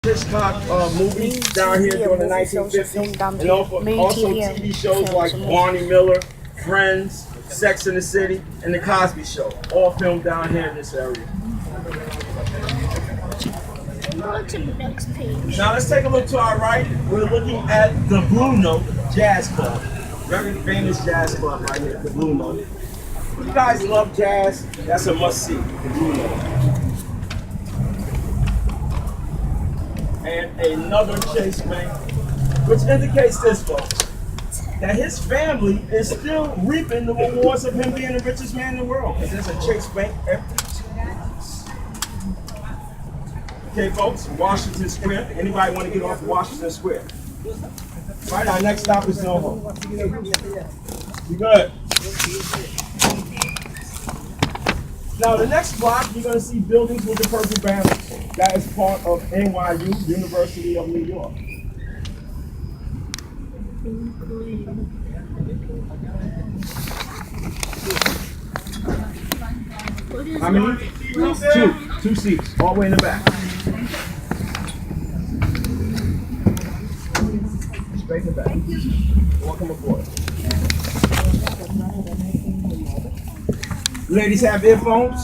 Hitchcock movies down here during the 1950s, and also TV shows like Barney Miller, Friends, Sex and the City, and The Cosby Show, all filmed down here in this area. Go to the next page. Now let's take a look to our right. We're looking at the Blue Note Jazz Club. Very famous jazz club right here, the Blue Note. If you guys love jazz, that's a must-see, the Blue Note. And another Chase Bank, which indicates this, folks, that his family is still reaping the rewards of him being the richest man in the world. Because there's a Chase Bank every 2 minutes. Okay, folks, Washington Square. Anybody want to get off Washington Square? Right, our next stop is NoHo. You good? Now, the next block, you're going to see buildings with the purple banners. That is part of NYU, University of New York. How many? Two seats, all the way in the back. Straight in the back. Welcome aboard. Ladies have earphones?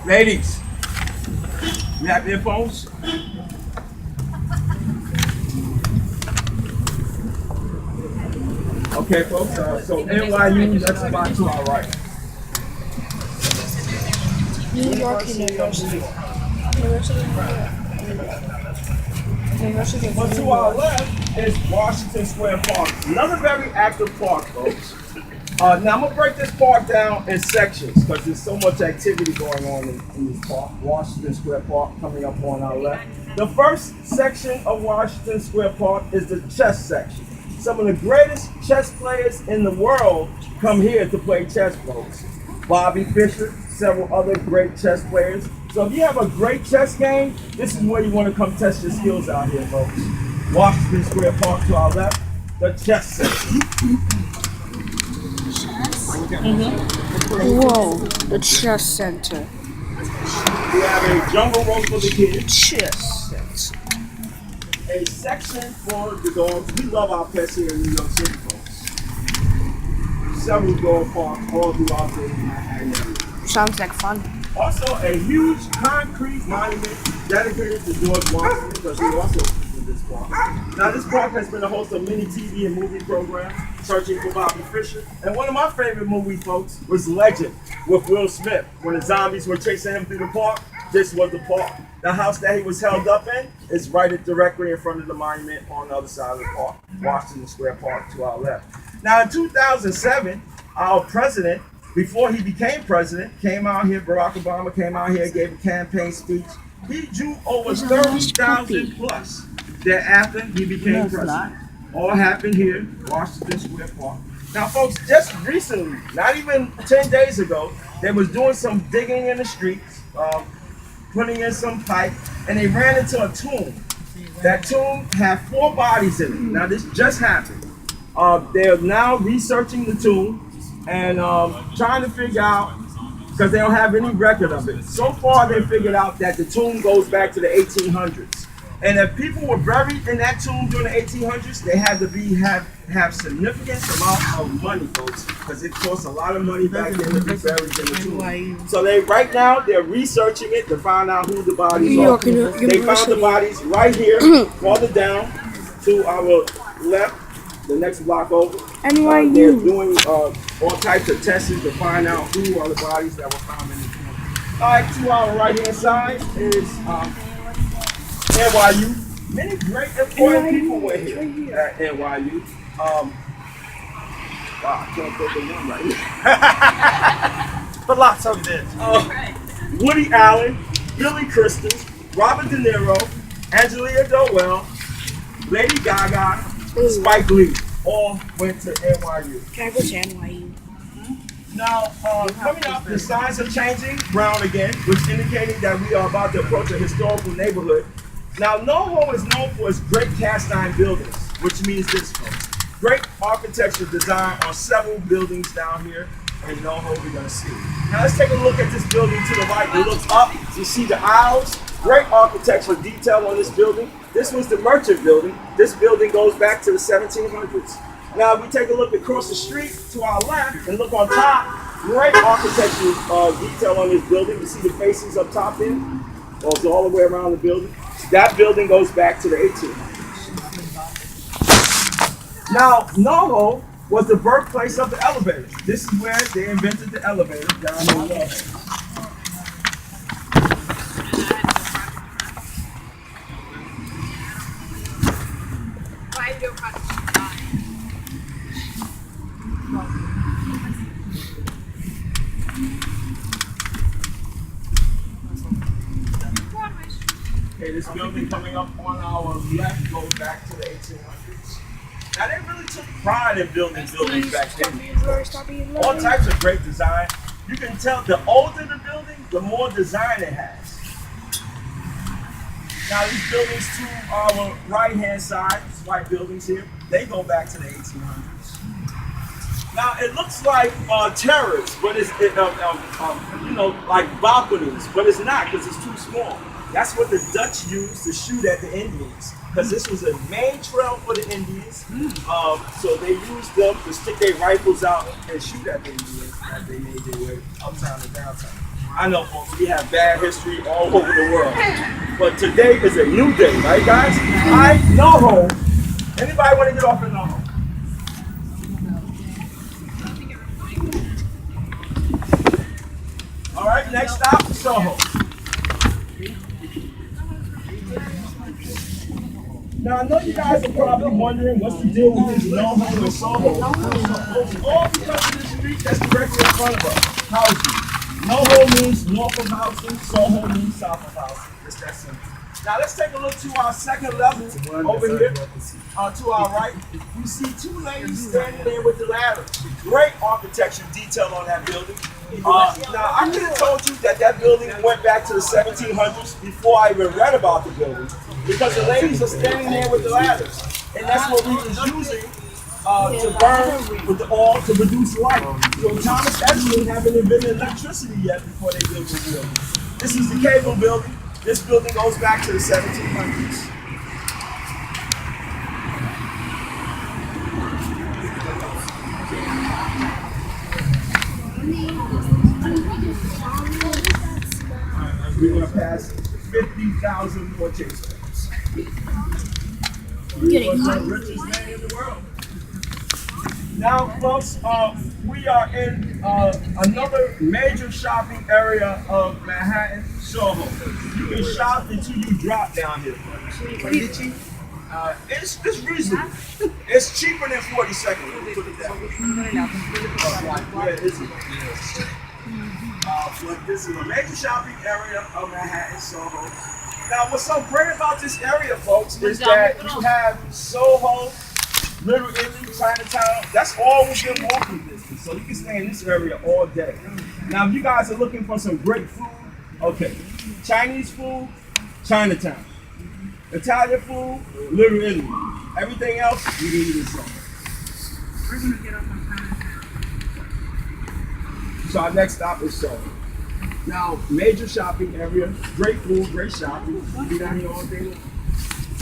Ladies, you have earphones? Okay, folks, so NYU, that's about to our right. New York University. University of But New to our York. left is Washington Square Park. Another very active park, folks. Now I'm gonna break this park down in sections because there's so much activity going on in this park. Washington Square Park coming up on our left. The first section of Washington Square Park is the chess section. Some of the greatest chess players in the world come here to play chess, folks. Bobby Fischer, several other great chess players. So if you have a great chess game, this is where you want to come test your skills out here, folks. Washington Square Park to our left, the chess section. Whoa, the chess center. We have a jungle rope for the kids. Chess center. A section for the dogs. We love our pets here in New York City, folks. Several dog parks all throughout the Manhattan area. Sounds like fun. Also, a huge concrete monument dedicated to George Washington because he also in this park. Now, this park has been the host of many TV and movie programs, Searching for Bobby Fischer. And one of my favorite movies, folks, was Legend with Will Smith. When the zombies were chasing him through the park, this was the park. The house that he was held up in is right directly in front of the monument on the other side of the park, Washington Square Park to our left. Now, in 2007, our president, before he became president, came out here, Barack Obama came out here, gave a campaign speech. He drew over 30,000 plus thereafter he became president. All happened here, Washington Square Park. Now, folks, just recently, not even 10 days ago, they was doing some digging in the streets, putting in some pipe, and they ran into a tomb. That tomb had 4 bodies in it. Now, this just happened. They're now researching the tomb and trying to figure out, because they don't have any record of it. So far, they figured out that the tomb goes back to the 1800s. And if people were buried in that tomb during the 1800s, they had to have significant amount of money, folks, because it costs a lot of money back then to be buried in the tomb. So right now they're researching it to find out who the bodies are. They found the bodies right here, farther down to our left, the next block over. NYU. They're doing all types of tests to find out who are the bodies that were found in the tomb. All right, to our right hand side is NYU. Many great important people were here at NYU. Wow, I can't put the one right here. But lots of it. Woody Allen, Billy Crystal, Robert De Niro, Angelina Jolie, Lady Gaga, Spike Lee, all went to NYU. Can I go to NYU? Now, coming up, the signs are changing, brown again, which indicating that we are about to approach a historical neighborhood. Now, NoHo is known for its great cast iron buildings, which means this, folks. Great architecture design on several buildings down here. and NoHo we're gonna see. Now let's take a look at this building to the right. You look up, you see the aisles. Great architectural detail on this building. This was the Merchant Building. This building goes back to the 1700s. Now if we take a look across the street to our left and look on top, great architectural detail on this building. You see the facings up top there? Goes all the way around the building. That building goes back to the 1800s. Now, NoHo was the birthplace of the elevator. This is where they invented the elevator down in NoHo. Okay, this building coming up on our left goes back to the 1800s. Now they really took pride in building buildings back then. All types of great design. You can tell the older the building, the more design it has. Now these buildings to our right hand side, these white buildings here, they go back to the 1800s. Now it looks like terrace, but it's like balconies, but it's not because it's too small. That's what the Dutch used to shoot at the Indians, because this was a main trail for the Indians. So they used them to stick their rifles out and shoot at the Indians as they made their way uptown and downtown. I know, folks, we have bad history all over the world, but today is a new day, right, guys? I NoHo. Anybody want to get off in NoHo? All right, next stop, Soho. Now, I know you guys are probably wondering what's the deal with this NoHo and Soho. It's all because of the street that's directly in front of us, housing. NoHo means north of housing, Soho means south of housing. It's that simple. Now, let's take a look to our second level over here. To our right, we see two ladies standing there with the ladders. Great architecture detail on that building. Now, I could have told you that that building went back to the 1700s before I even read about the building, because the ladies are standing there with the ladders, and that's what we was using to burn with the oil to produce light. So Thomas Edison haven't invented electricity yet before they built this building. This is the cable building. This building goes back to the 1700s. We're going to pass 50,000 more tastemakers. We're the richest man in the world. Now, folks, we are in another major shopping area of Manhattan, Soho. You can shop until you drop down here. It's reasonable. It's cheaper than 42nd. Put it that way. Yeah, is it? But this is a major shopping area of Manhattan, Soho. Now, what's so great about this area, folks, is that you have Soho, Little Italy, Chinatown. That's all within walking distance. So you can stay in this area all day. Now, if you guys are looking for some great food, okay. Chinese food, Chinatown. Italian food, Little Italy. Everything else, you need in Soho. We're going to get up on Chinatown. So our next stop is Soho. Now, major shopping area, great food, great shopping. We'll be down here all day.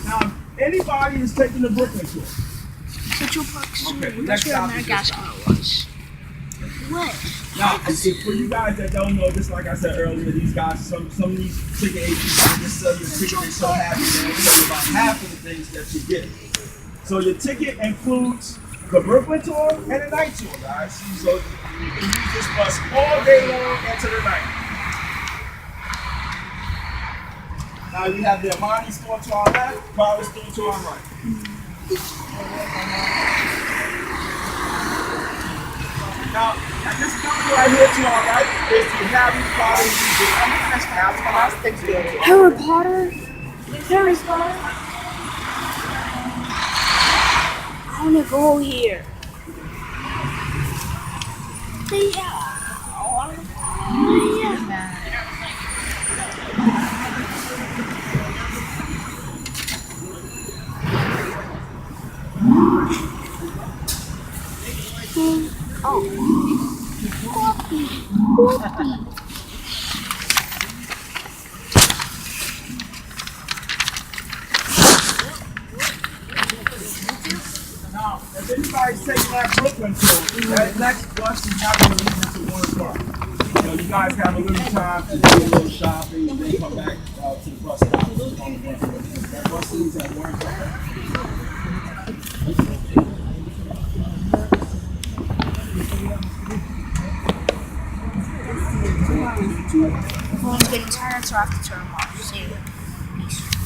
Now, anybody is taking the Brooklyn tour. Central Park Zoo. Okay, That's where Madagascar was. What? Now, for you guys that don't know, just like I said earlier, these guys, some of these ticket agents, they just sell your ticket, they're so happy, they'll tell you about half of the things that you get. So your ticket includes the Brooklyn tour and the night tour, guys. So you can use this bus all day long into the night. Now we have the Armani store to our left, Prada store to our right. Now, at this building right here to our right is the Harry Potter Museum. Harry Potter? Harry Potter? I want to go here. everybody's taking that Brooklyn so that next bus is not going to leave until 1 o'clock. You know, you guys have a little time to do a little shopping and then come back to the bus stop. That bus leaves at 1 o'clock. I'm getting tired, so I have to turn them off. See you. Peace.